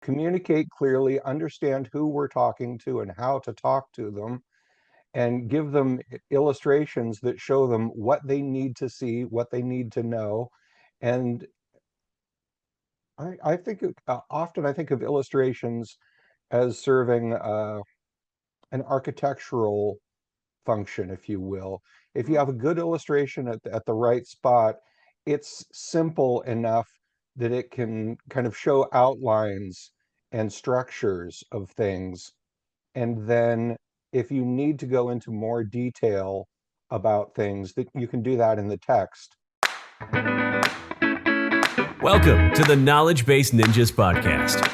communicate clearly, understand who we're talking to and how to talk to them, and give them illustrations that show them what they need to see, what they need to know. And I think often I think of illustrations as serving an architectural function, if you will. If you have a good illustration at the right spot, it's simple enough that it can kind of show outlines and structures of things. And then if you need to go into more detail about things, that you can do that in the text. Welcome to the Knowledge Base Ninjas podcast,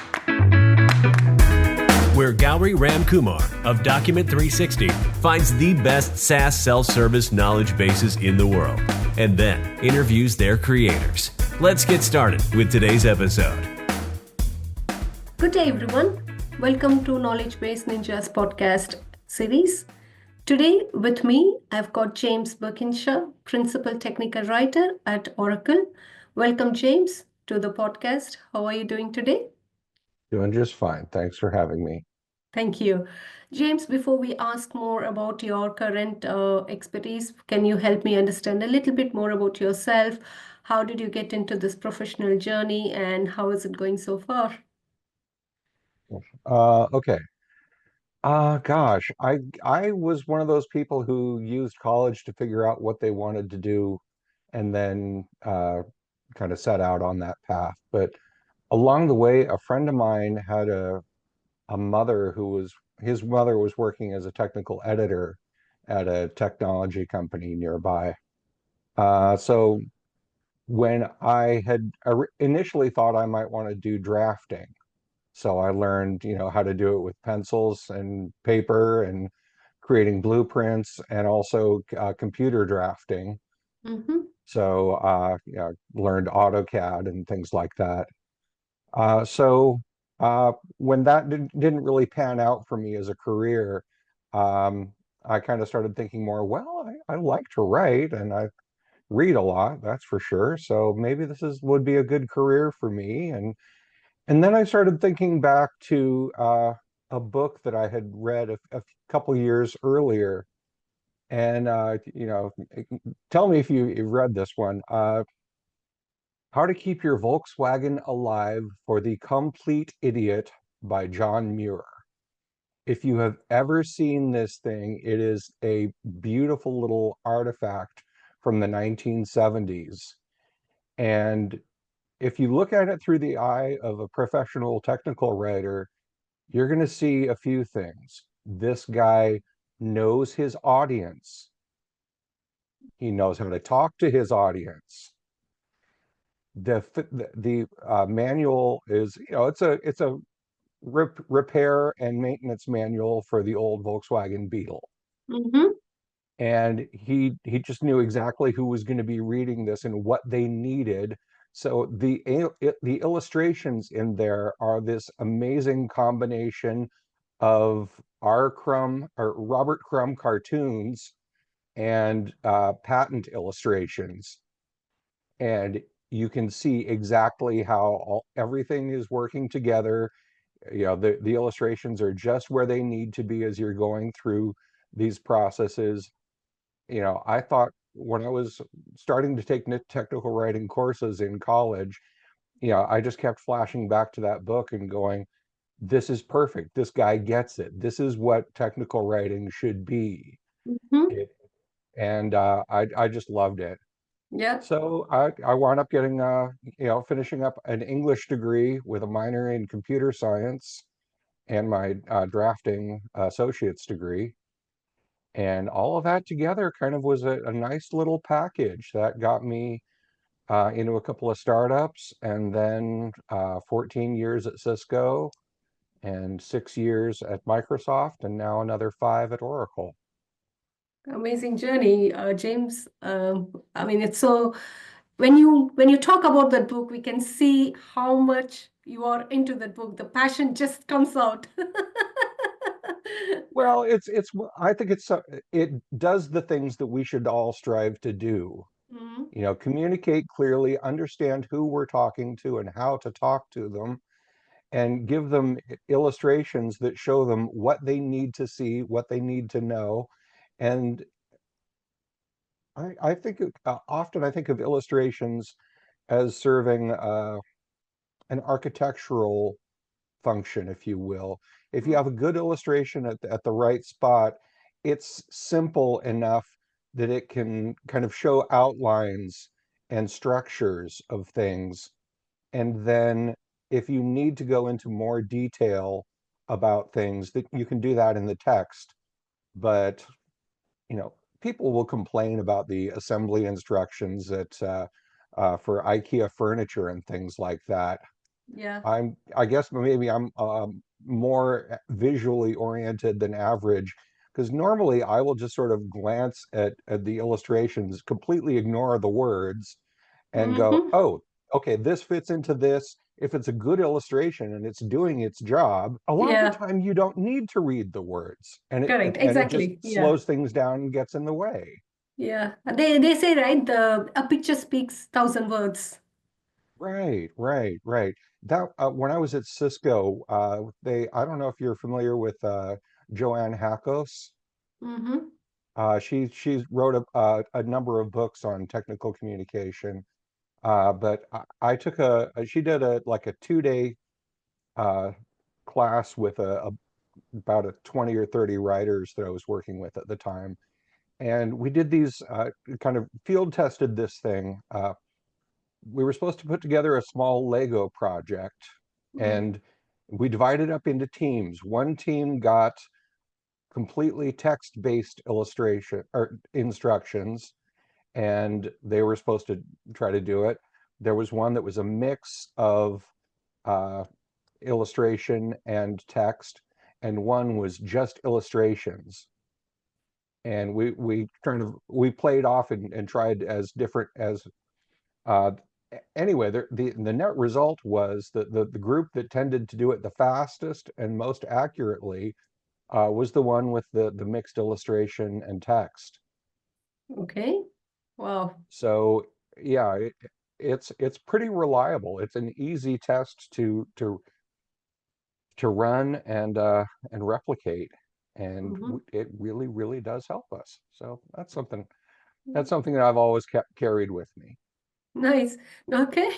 where Gauri Ramkumar of Document 360 finds the best SaaS self-service knowledge bases in the world and then interviews their creators. Let's get started with today's episode. Good day, everyone. Welcome to Knowledge Base Ninjas podcast series. Today with me, I've got James Birkinshaw, Principal Technical Writer at Oracle. Welcome, James, to the podcast. How are you doing today? Doing just fine. Thanks for having me. Thank you. James, before we ask more about your current expertise, can you help me understand a little bit more about yourself? How did you get into this professional journey and how is it going so far? Okay. Gosh, I was one of those people who used college to figure out what they wanted to do and then kind of set out on that path. But along the way, a friend of mine had a mother his mother was working as a technical editor at a technology company nearby. So when I had initially thought I might want to do drafting, so I learned, how to do it with pencils and paper and creating blueprints and also computer drafting. Mm-hmm. So learned AutoCAD and things like that. So when that didn't really pan out for me as a career, I kind of started thinking more, well, I like to write and I read a lot, that's for sure. So maybe would be a good career for me. And then I started thinking back to a book that I had read a couple years earlier. And, tell me if you've read this one. How to Keep Your Volkswagen Alive for the Complete Idiot by John Muir. If you have ever seen this thing, it is a beautiful little artifact from the 1970s. And if you look at it through the eye of a professional technical writer, you're going to see a few things. This guy knows his audience. He knows how to talk to his audience. The manual is, it's a repair and maintenance manual for the old Volkswagen Beetle. Mm-hmm. And he just knew exactly who was going to be reading this and what they needed. So the illustrations in there are this amazing combination of R. Crumb or Robert Crumb cartoons and patent illustrations, and you can see exactly how everything is working together. The illustrations are just where they need to be as you're going through these processes. I thought when I was starting to take technical writing courses in college, I just kept flashing back to that book and going, this is perfect. This guy gets it. This is what technical writing should be. Mm-hmm. It, and I just loved it. Yeah. So I wound up getting, finishing up an English degree with a minor in computer science and my drafting associate's degree. And all of that together kind of was a nice little package that got me into a couple of startups, and then 14 years at Cisco and 6 years at Microsoft, and now another 5 at Oracle. Amazing journey, James. I mean, it's so when you talk about that book, we can see how much you are into that book. The passion just comes out. Well, I think it does the things that we should all strive to do. Mhm. Communicate clearly, understand who we're talking to and how to talk to them, and give them illustrations that show them what they need to see, what they need to know. And I think often I think of illustrations as serving an architectural function, if you will. If you have a good illustration at the right spot, it's simple enough that it can kind of show outlines and structures of things. And then if you need to go into more detail about things, that you can do that in the text. But, people will complain about the assembly instructions for IKEA furniture and things like that. Yeah. I guess maybe I'm more visually oriented than average, because normally I will just sort of glance at the illustrations, completely ignore the words, and go, Mm-hmm. oh, okay, this fits into this. If it's a good illustration and it's doing its job, a lot of the Yeah. time you don't need to read the words, and Correct. it just Exactly. Yeah. slows things down and gets in the way. Yeah. They say, right, the a picture speaks thousand words. Right, right, right. That when I was at Cisco, they I don't know if you're familiar with Joanne Hakos. Mm-hmm. She's wrote a number of books on technical communication. But I took she did a like a 2 day uh, class with about a 20 or 30 writers that I was working with at the time, and we did these kind of field tested this thing. We were supposed to put together a small Lego project, Mm-hmm. and we divided up into teams. One team got completely text-based illustration or instructions, and they were supposed to try to do it. There was one that was a mix of uh, illustration and text, and one was just illustrations. And we played off and tried as different as uh, anyway, the net result was that the group that tended to do it the fastest and most accurately was the one with the mixed illustration and text. Okay. Wow. So yeah, it's pretty reliable. It's an easy test to run and replicate, and Mm-hmm. it really does help us. So that's something that I've always kept carried with me. Nice. Okay.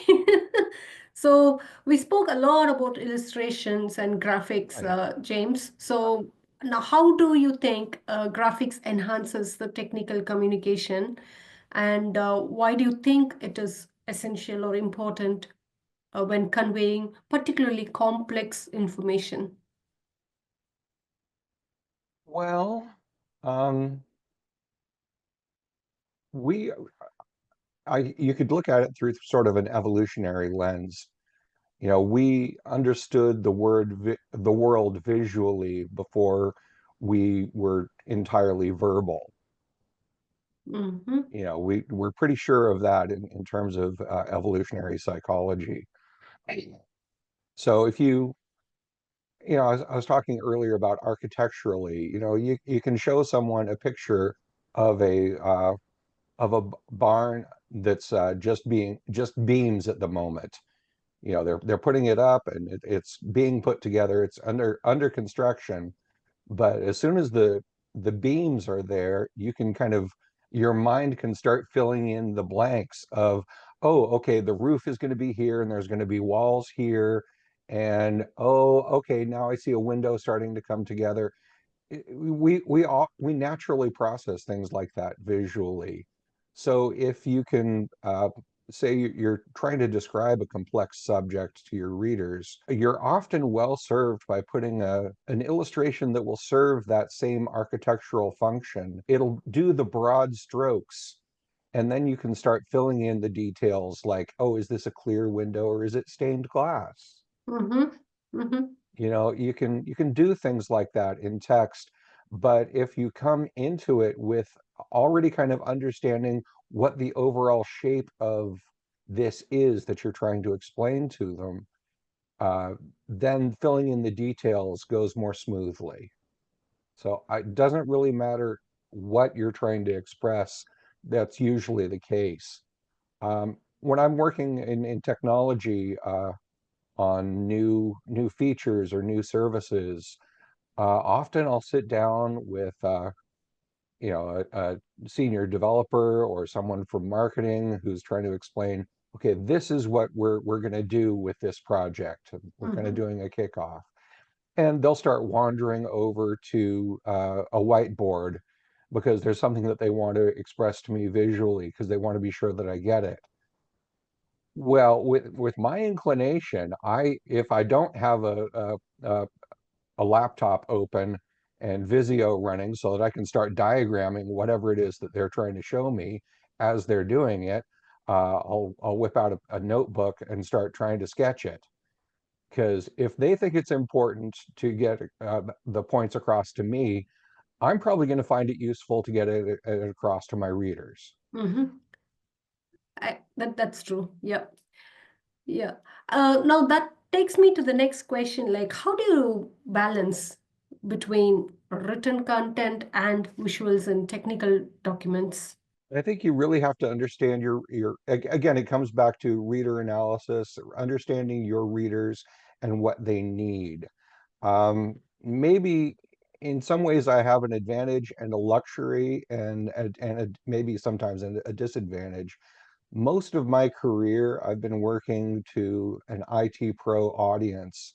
So we spoke a lot about illustrations and graphics, Right. James. So now, how do you think graphics enhances the technical communication, and why do you think it is essential or important when conveying particularly complex information? Well, um, we you could look at it through sort of an evolutionary lens. We understood the world visually before we were entirely verbal. Mm-hmm. We're pretty sure of that in terms of evolutionary psychology. So if I was talking earlier about architecturally, you can show someone a picture of a barn that's just beams at the moment. They're putting it up, and it's being put together. It's under construction. But as soon as the beams are there, you can kind of your mind can start filling in the blanks of, oh, okay, the roof is going to be here, and there's going to be walls here, and oh, okay, now I see a window starting to come together. We naturally process things like that visually. So if you can say you're trying to describe a complex subject to your readers, you're often well served by putting an illustration that will serve that same architectural function. It'll do the broad strokes, and then you can start filling in the details like, oh, is this a clear window or is it stained glass? Mm-hmm. Mm-hmm. You can do things like that in text, but if you come into it with already kind of understanding what the overall shape of this is that you're trying to explain to them, uh, then filling in the details goes more smoothly. So it doesn't really matter what you're trying to express. That's usually the case. When I'm working in technology, on new features or new services, often I'll sit down with a senior developer or someone from marketing who's trying to explain, okay, this is what we're going to do with this project. We're kind of Mhm. doing a kickoff, and they'll start wandering over to a whiteboard because there's something that they want to express to me visually because they want to be sure that I get it. Well, with my inclination, if I don't have a, a laptop open and Visio running so that I can start diagramming whatever it is that they're trying to show me as they're doing it, I'll whip out a notebook and start trying to sketch it. Because if they think it's important to get the points across to me, I'm probably going to find it useful to get it across to my readers. Mhm. That's true. Yeah. Yeah. Now that takes me to the next question, like how do you balance between written content and visuals in technical documents? I think you really have to understand again, it comes back to reader analysis, understanding your readers and what they need. Maybe in some ways I have an advantage and a luxury and maybe sometimes a disadvantage. Most of my career, I've been working to an IT pro audience.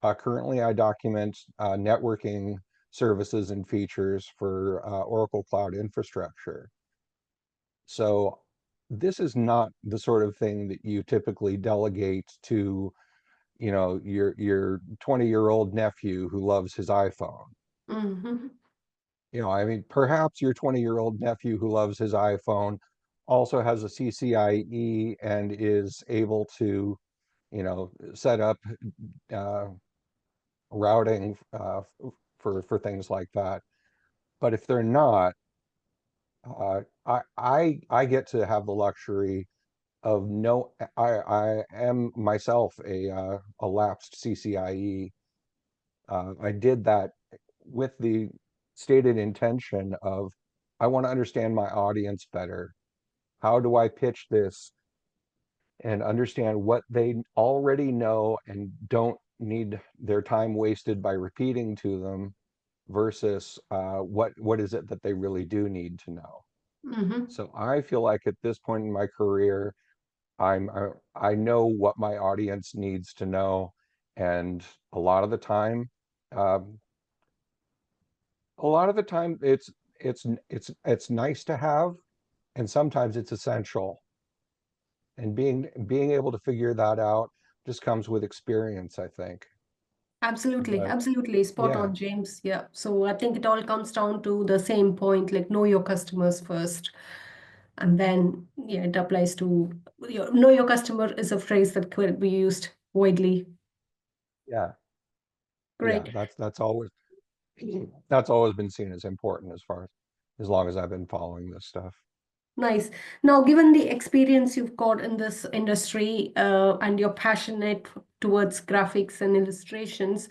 Currently, I document networking services and features for Oracle Cloud Infrastructure. So this is not the sort of thing that you typically delegate to, your 20-year-old nephew who loves his iPhone. Hmm. I mean, perhaps your 20-year-old nephew who loves his iPhone also has a CCIE and is able to, set up uh, routing for things like that. But if they're not, I get to have the luxury of no, I am myself a lapsed CCIE. I did that with the stated intention of I want to understand my audience better. How do I pitch this and understand what they already know and don't need their time wasted by repeating to them versus what is it that they really do need to know. Hmm. So I feel like at this point in my career, I know what my audience needs to know, and a lot of the time, um, it's nice to have, and sometimes it's essential. And being able to figure that out just comes with experience, I think. Absolutely, But absolutely. Spot yeah, on, James. Yeah. So I think it all comes down to the same point, like know your customers first. And then, yeah, it applies to know your customer is a phrase that could be used widely. yeah, yeah. Great. That's always been seen as important as long as I've been following this stuff. Nice. Now, given the experience you've got in this industry and you're passionate towards graphics and illustrations,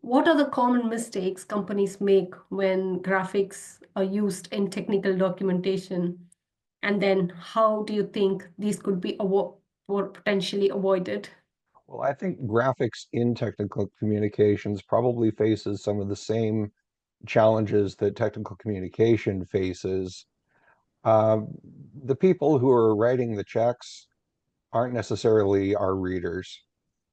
what are the common mistakes companies make when graphics are used in technical documentation? And then how do you think these could be or potentially avoided? Well, I think graphics in technical communications probably faces some of the same challenges that technical communication faces. Um, the people who are writing the checks aren't necessarily our readers.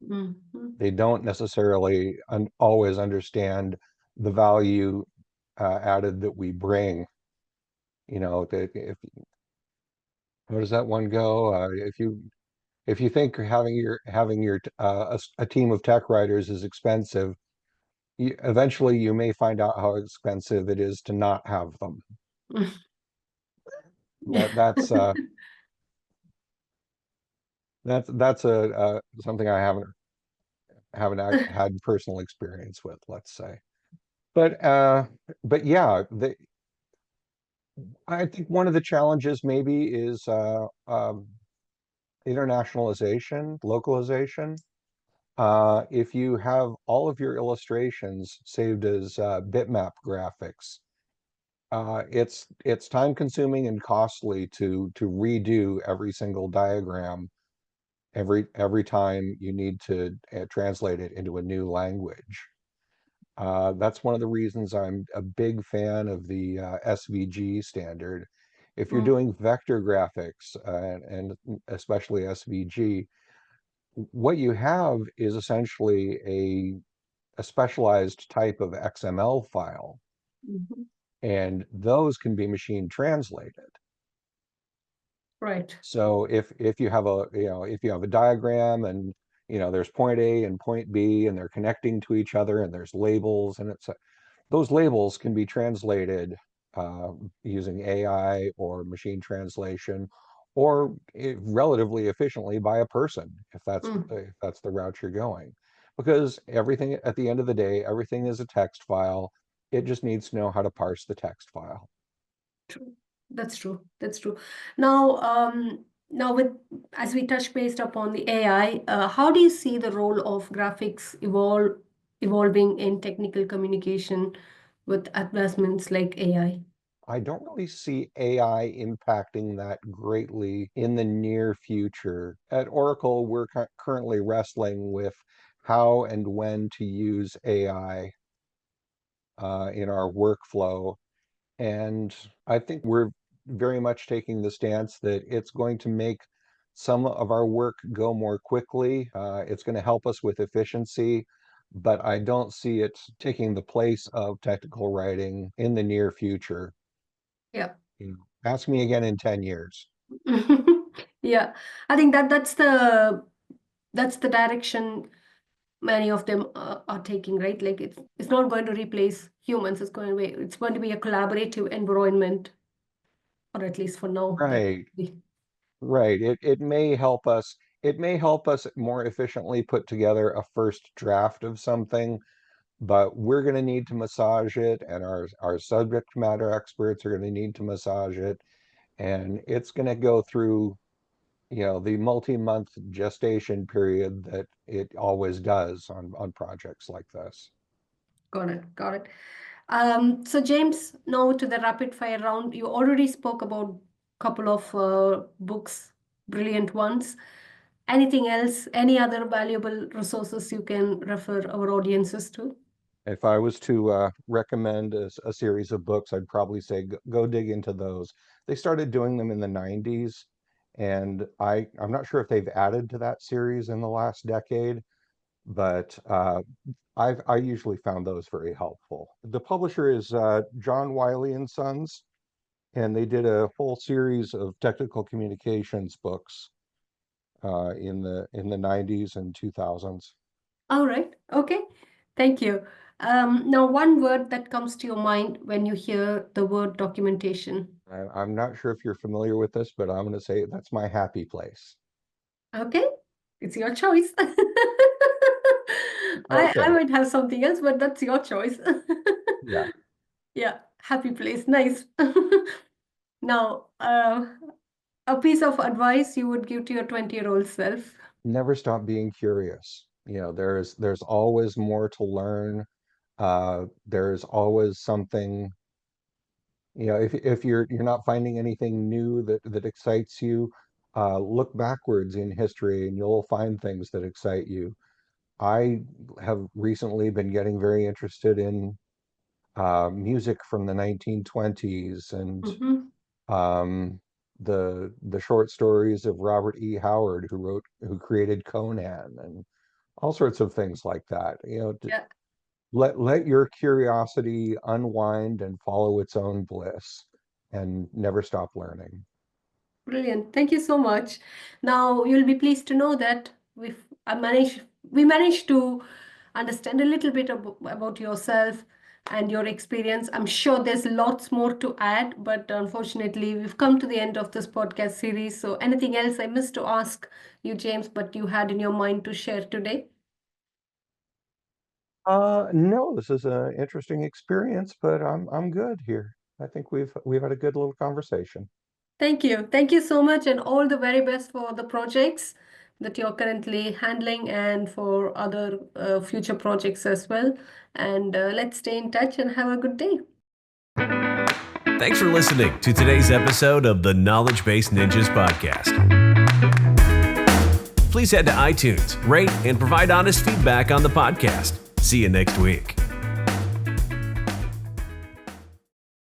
Mhm. They don't necessarily always understand the value added that we bring. If how does that one go? If you think having a team of tech writers is expensive, eventually you may find out how expensive it is to not have them. That's something I haven't had personal experience with, let's say. But yeah, I think one of the challenges maybe is internationalization, localization. If you have all of your illustrations saved as bitmap graphics, it's time consuming and costly to redo every single diagram. every time you need to translate it into a new language. That's one of the reasons I'm a big fan of the SVG standard. If you're Mm, doing vector graphics and especially SVG, what you have is essentially a specialized type of XML file, mhm. and those can be machine translated. Right. So if you have if you have a diagram and there's point A and point B and they're connecting to each other and there's labels and those labels can be translated uh, using AI or machine translation or relatively efficiently by a person Mm, if that's the route you're going. Because everything at the end of the day, everything is a text file. It just needs to know how to parse the text file. true. That's true. That's true. Now, now with as we touch based upon the AI, how do you see the role of graphics evolving in technical communication with advancements like AI? I don't really see AI impacting that greatly in the near future. At Oracle, we're currently wrestling with how and when to use AI in our workflow. And I think we're very much taking the stance that it's going to make some of our work go more quickly. It's going to help us with efficiency, but I don't see it taking the place of technical writing in the near future. Yeah. Ask me again in 10 years. Yeah. I think that's the direction many of them are taking, right? Like it's not going to replace humans. It's going to be a collaborative environment, or at least for now. That Right, right. It may help us more efficiently put together a first draft of something, but we're going to need to massage it, and our subject matter experts are going to need to massage it, and it's going to go through, the multi-month gestation period that it always does on projects like this. got it, got it. So James, now to the rapid fire round. You already spoke about a couple of books, brilliant ones. Anything else? Any other valuable resources you can refer our audiences to? If I was to recommend a series of books, I'd probably say go dig into those. They started doing them in the 90s, and I'm not sure if they've added to that series in the last decade, but I usually found those very helpful. The publisher is John Wiley and Sons, and they did a whole series of technical communications books in the 90s and 2000s. All right. Okay. Thank you. Now, one word that comes to your mind when you hear the word documentation. I'm not sure if you're familiar with this, but I'm going to say that's my happy place. Okay. It's your choice. I Okay. might have something else, but that's your choice. Yeah. Yeah. Happy place. Nice. Now, a piece of advice you would give to your 20-year-old self. Never stop being curious. There's always more to learn. There's always something, if you're not finding anything new that excites you, look backwards in history and you'll find things that excite you. I have recently been getting very interested in music from the 1920s and Mhm. um, the short stories of Robert E. Howard, who created Conan and all sorts of things like that. Yeah. Let your curiosity unwind and follow its own bliss, and never stop learning. Brilliant. Thank you so much. Now you'll be pleased to know that we managed to understand a little bit about yourself and your experience. I'm sure there's lots more to add, but unfortunately, we've come to the end of this podcast series. So anything else I missed to ask you, James, but you had in your mind to share today? No, this is an interesting experience, but I'm good here. I think we've had a good little conversation. Thank you. Thank you so much, and all the very best for the projects that you're currently handling and for other future projects as well. And let's stay in touch and have a good day. Thanks for listening to today's episode of the Knowledge Based Ninjas podcast. Please please head to iTunes, rate, and provide honest feedback on the podcast. See you next week.